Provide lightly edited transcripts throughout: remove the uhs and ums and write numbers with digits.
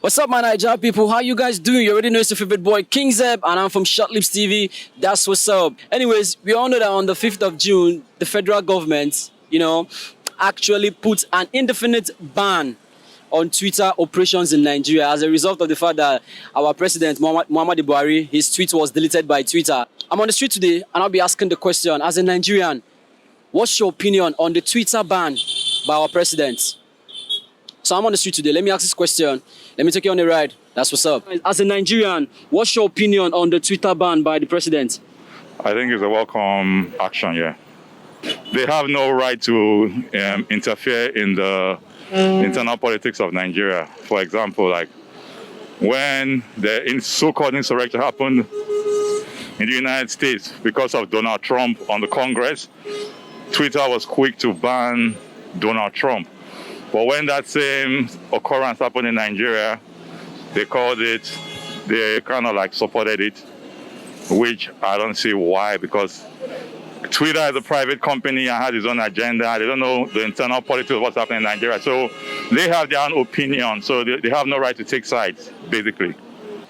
What's up, my Nigeria people? How you guys doing? You already know it's your favorite boy, King Zeb, and I'm from ShutlipsTV. That's what's up. Anyways, we all know that on the 5th of June, the federal government, actually put an indefinite ban on Twitter operations in Nigeria as a result of the fact that our president, Muhammad Buhari, his tweet was deleted by Twitter. I'm on the street today, and I'll be asking the question, as a Nigerian, what's your opinion on the Twitter ban by our president? So I'm on the street today. Let me ask this question. Let me take you on a ride. That's what's up. As a Nigerian, what's your opinion on the Twitter ban by the president? I think it's a welcome action, yeah. They have no right to interfere in the internal politics of Nigeria. For example, like when the so-called insurrection happened in the United States because of Donald Trump on the Congress, Twitter was quick to ban Donald Trump. But when that same occurrence happened in Nigeria, they kind of like supported it, which I don't see why, because Twitter is a private company and has its own agenda. They don't know the internal politics of what's happening in Nigeria. So they have their own opinion. So they have no right to take sides, basically.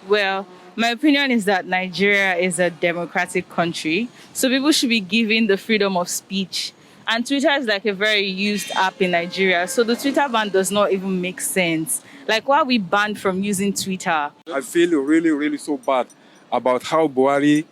Well, my opinion is that Nigeria is a democratic country. So people should be given the freedom of speech. And Twitter is like a very used app in Nigeria. So the Twitter ban does not even make sense. Like, why are we banned from using Twitter? I feel really, really so bad about how Buhari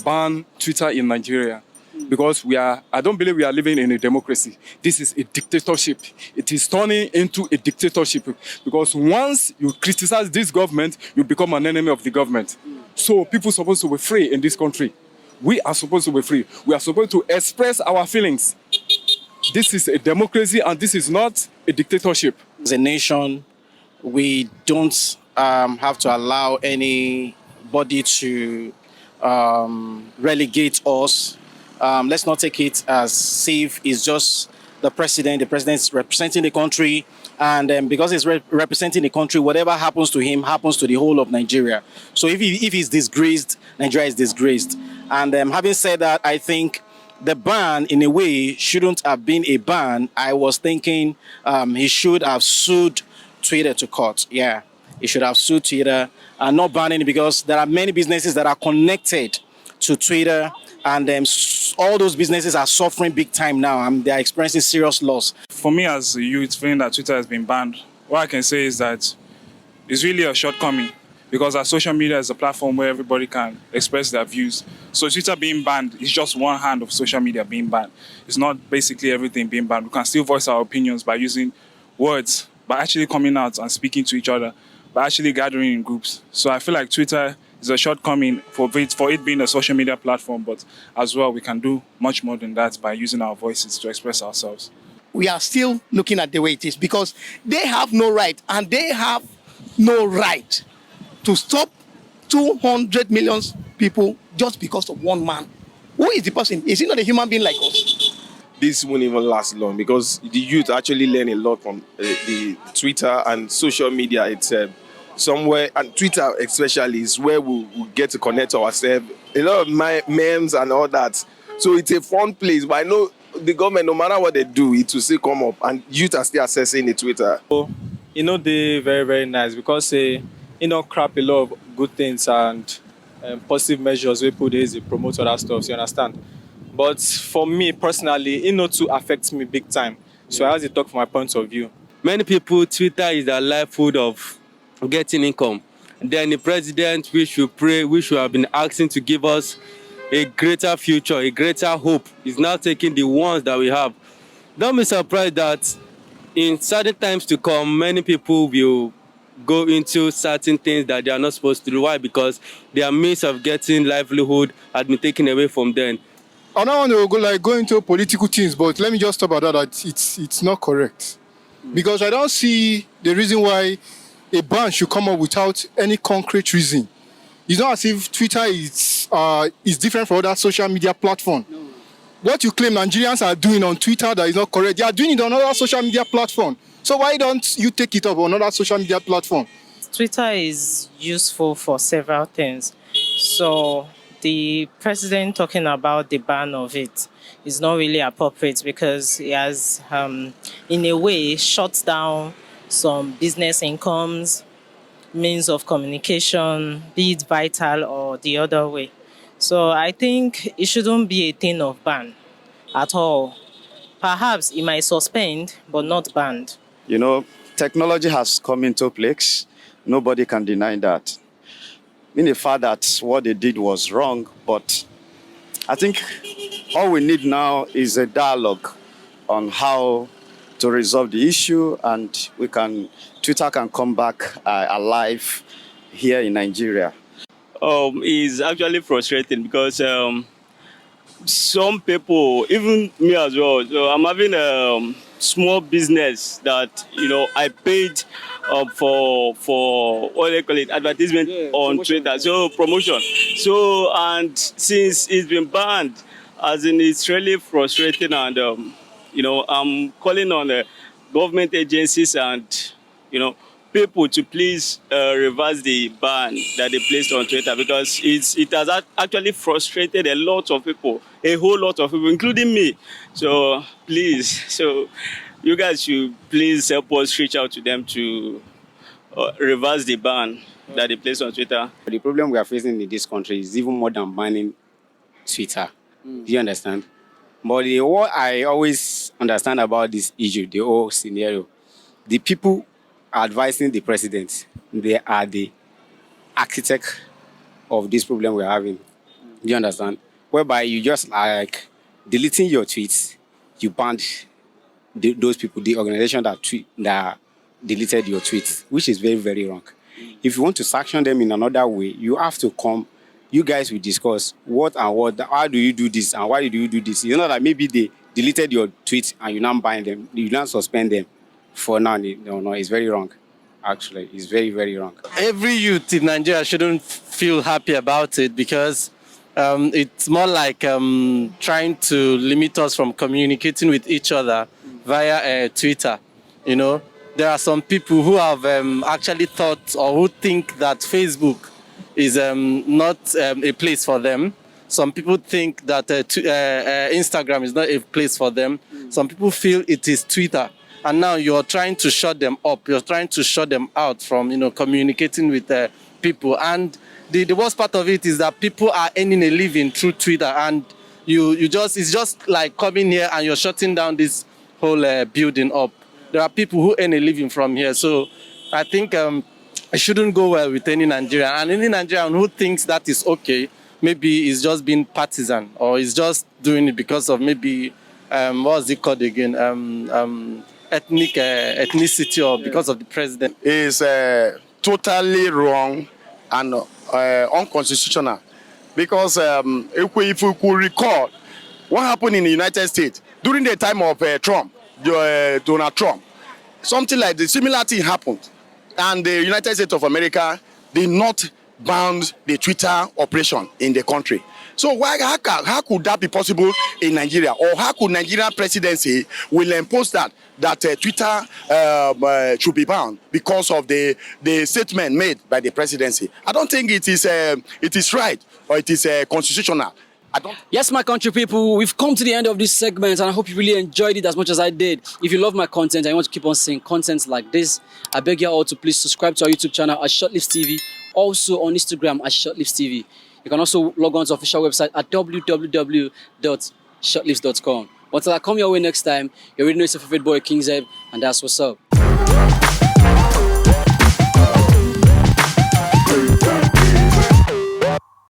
banned Twitter in Nigeria. Because I don't believe we are living in a democracy. This is a dictatorship. It is turning into a dictatorship. Because once you criticize this government, you become an enemy of the government. So people are supposed to be free in this country. We are supposed to be free. We are supposed to express our feelings. This is a democracy and this is not a dictatorship. As a nation, we don't have to allow anybody to relegate us. Let's not take it as safe. It's just the president. The president is representing the country. And because he's representing the country, whatever happens to him happens to the whole of Nigeria. So if he's disgraced, Nigeria is disgraced. And having said that, I think the ban, in a way, shouldn't have been a ban. I was thinking he should have sued Twitter to court. Yeah, he should have sued Twitter and not banning it, because there are many businesses that are connected to Twitter, and all those businesses are suffering big time now, and they are experiencing serious loss. For me as a youth, feeling that Twitter has been banned, what I can say is that it's really a shortcoming, because our social media is a platform where everybody can express their views. So Twitter being banned is just one hand of social media being banned. It's not basically everything being banned. We can still voice our opinions by using words, by actually coming out and speaking to each other, by actually gathering in groups. So I feel like Twitter is a shortcoming for it being a social media platform, but as well, we can do much more than that by using our voices to express ourselves. We are still looking at the way it is, because they have no right, and they have no right to stop 200 million people just because of one man. Who is the person? Is he not a human being like us? This won't even last long, because the youth actually learn a lot from the Twitter and social media itself. Somewhere, and Twitter especially, is where we get to connect ourselves. A lot of memes and all that. So it's a fun place. But I know the government, no matter what they do, it will still come up, and youth are still accessing the Twitter. They very, very nice, because crap a lot of good things and positive measures we put is to promote other stuff, you understand? But for me personally, too affects me big time. So I have to talk from my point of view. Many people, Twitter is their livelihood of getting income. Then the president, we should have been asking to give us a greater future, a greater hope, is now taking the ones that we have. Don't be surprised that in certain times to come, many people will go into certain things that they are not supposed to do. Why? Because their means of getting livelihood had been taken away from them. I don't want to go into political things, but let me just talk about that it's not correct. Because I don't see the reason why a ban should come up without any concrete reason. It's not as if Twitter is different from other social media platforms. No. What you claim Nigerians are doing on Twitter that is not correct, they are doing it on other social media platform. So why don't you take it up on another social media platform? Twitter is useful for several things. So the president talking about the ban of it is not really appropriate, because he has, in a way, shut down some business incomes, means of communication, be it vital or the other way. So I think it shouldn't be a thing of ban at all. Perhaps it might suspend, but not banned. You know, technology has come into place. Nobody can deny that. In the fact that what they did was wrong, but I think all we need now is a dialogue on how to resolve the issue, and Twitter can come back alive here in Nigeria. Is actually frustrating because some people, even me as well, so I'm having a small business that I paid for what they call it, advertisement on promotion. Twitter, so promotion. So and since it's been banned, as in it's really frustrating, and I'm calling on government agencies and people to please reverse the ban that they placed on Twitter, because it has actually frustrated a lot of people, a whole lot of people, including me. So please, you guys should please help us reach out to them to reverse the ban that they placed on Twitter. The problem we are facing in this country is even more than banning Twitter. Do you understand? But what I always understand about this issue, the whole scenario, the people advising the president, they are the architect of this problem we're having. Do you understand? Whereby you just like deleting your tweets, you banned those people, the organization that deleted your tweets, which is very, very wrong. If you want to sanction them in another way, you have to come. You guys will discuss how do you do this and why do you do this? You know that maybe they deleted your tweets and you now ban them, you now suspend them. For now, no, it's very wrong. Actually, it's very, very wrong. Every youth in Nigeria shouldn't feel happy about it, because it's more like trying to limit us from communicating with each other via Twitter. There are some people who have actually thought or who think that Facebook is not a place for them. Some people think that Instagram is not a place for them. Some people feel it is Twitter. And now you're trying to shut them up. You're trying to shut them out from, communicating with people. And the worst part of it is that people are earning a living through Twitter. And it's just like coming here and you're shutting down this whole building up. There are people who earn a living from here. So I think it shouldn't go well with any Nigerian. And any Nigerian who thinks that is okay, maybe is just being partisan, or is just doing it because of maybe, what's it called again? Ethnicity, or because of the president. Is totally wrong and unconstitutional, because if we could recall what happened in the United States during the time of Donald Trump, something like the similar thing happened, and the United States of America did not ban the Twitter operation in the country. So how could that be possible in Nigeria? Or how could Nigerian presidency will impose that Twitter should be banned because of the statement made by the presidency? I don't think it is right, or it is constitutional. Yes, my country people, we've come to the end of this segment, and I hope you really enjoyed it as much as I did. If you love my content and you want to keep on seeing content like this, I beg you all to please subscribe to our YouTube channel at ShutlipsTV, also on Instagram at ShutlipsTV. You can also log on to our official website at www.shutlips.com. Until I come your way next time, you already know it's your favorite boy, King Zeb, and that's what's up.